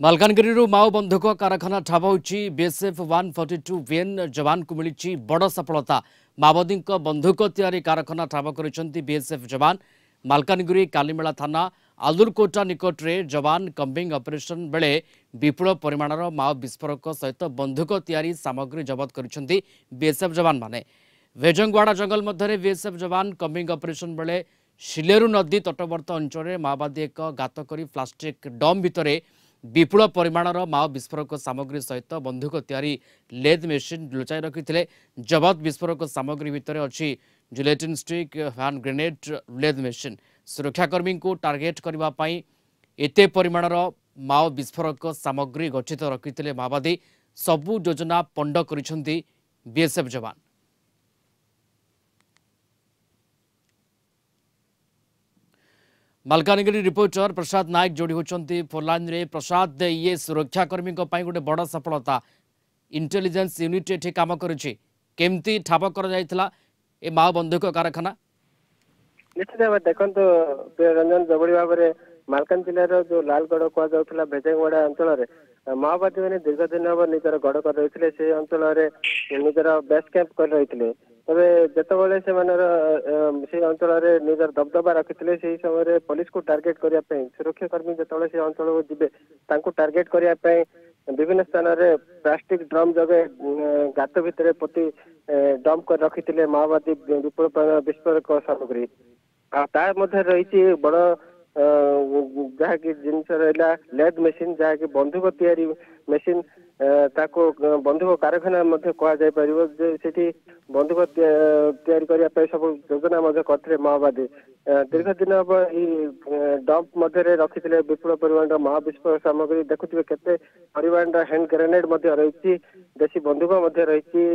मालकानगिरी माओ बंधुक कारखाना ठाब होची BSF 142 VN जवान को मिली बड़ सफलता। माओवादी बंधुक तैयारी कारखाना ठाब कर बीएसएफ जवान। मालकानगिरी कालीमेला थाना आलुरकोटा निकट में जवान कम्बिंग ऑपरेशन बेले विपुल परिमाणर माओ विस्फोरक सहित बंधुक तैयारी सामग्री जबत कर बीएसएफ जवान माने। वेजंगवाड़ा जंगल मध्य बीएसएफ जवान कम्बिंग ऑपरेशन बेले शिलेरू नदी तटवर्त अंचल माओवादी एक गात कर प्लास्टिक डम भितर विपुल परिमाणर माओ विस्फोरक सामग्री सहित बंधुक तैयारी लेद मेसीन लुचाई रखिते। जबत विस्फोरक सामग्री भितर अच्छी gelatin stick, hand grenade, lathe machine. सुरक्षाकर्मी को टार्गेट करने एते परिमाणर माओ विस्फोरक सामग्री गच्छित रखिते माओवादी। सबु योजना पंड करिसेंती बीएसएफ जवान। मालकानगिरी रिपोर्टर प्रसाद नायक जोड़ी होती फोनलाइन रे। प्रसाद, ये सुरक्षाकर्मी गोटे बड़ सफलता। इंटेलिजेंस यूनिट ये कम करमती ठाब कर माओ बंधुक कारखाना निश्चित भाव देखो रंजन जबड़ी भाव में मालकान जिलार जो लालगढ़ कहला भेजंगवाड़ा अंचल माओवादी मैंने दीर्घ दिन हम निजर गढ़ कर रही से अंचल निजर बेस कैंप कर रही तबे जितेबाला से अंचल निजर दबदबा रखी से समय पुलिस को टार्गेट करने सुरक्षाकर्मी जो से अंचल को जी टार्गेट करने विभिन्न स्थान में प्लास्टिक ड्रम जगह गात भितर पोती डंप कर रखी माओवादी विपुल विस्फोरक सामग्री रही बड़ जहाँकि जिनस रहा लेड मेसीन जहाँकि बंधुक तैयारी मेसीन ताको बंधुक कारखाना कह बंधुक तैयारी करने सब योजना करते माओवादी। दीर्घ दिन हम डंप मध्य रखी विपुल परिमाण माओ विस्फोरक सामग्री देखुए केते परिमाण हैंड ग्रेनेड रही देशी बंधुक रही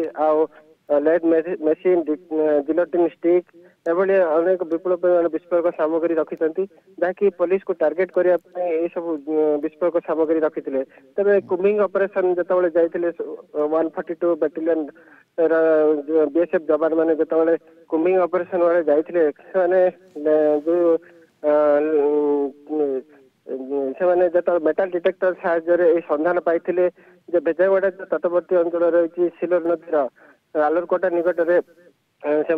लेड मेसीन जिलेटिन स्टिक एभली अनेक विपुल परिमाण विस्फोरक सामग्री रखिंट जहाँकि पुलिस को टार्गेट करने सब विस्फोरक सामग्री रखी तेरे कुम्बिंग ऑपरेशन जो जाते 142 बैटालियन बीएसएफ जवान मैंने जो कुम्बिंग ऑपरेशन वाले जाते जो मेटाल डिटेक्टर साहाय्य संधान पाई भेजंगवाड़ा तटवर्ती अंचल रही सिलोर नदीर आलुरकोटा निकट में से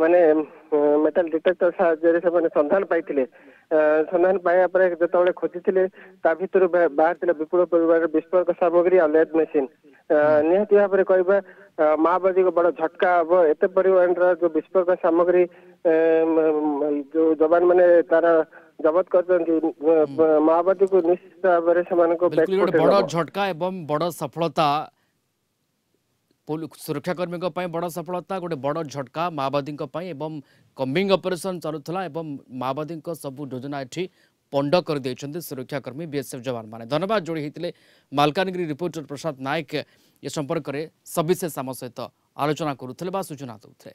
मेटाल डिटेक्टर साहाय्य से संधान पाई संधान पाया जो खोजी भर बाहर विपुल परिमाण विस्फोरक सामग्री और लेड मेसीन निहती भाव में कह माओवादी को बड़ झटका हम एत परिमाण जो विस्फोरक सामग्री जो जवान मैंने तार जबत कर माओवादी को निश्चित भाव में बड़ झटका एवं बड़ सफलता सुरक्षाकर्मी बड़ सफलता गोटे बड़ झटका माओवादी कम्बिंग ऑपरेशन चलुला माओवादी सबू योजना ये पंड कर सुरक्षाकर्मी बीएसएफ जवान माने। धन्यवाद जोड़ी होते मालकानगिरी रिपोर्टर प्रसाद नायक ये संपर्क में सविशेष आम सहित आलोचना करुले सूचना दूसरे।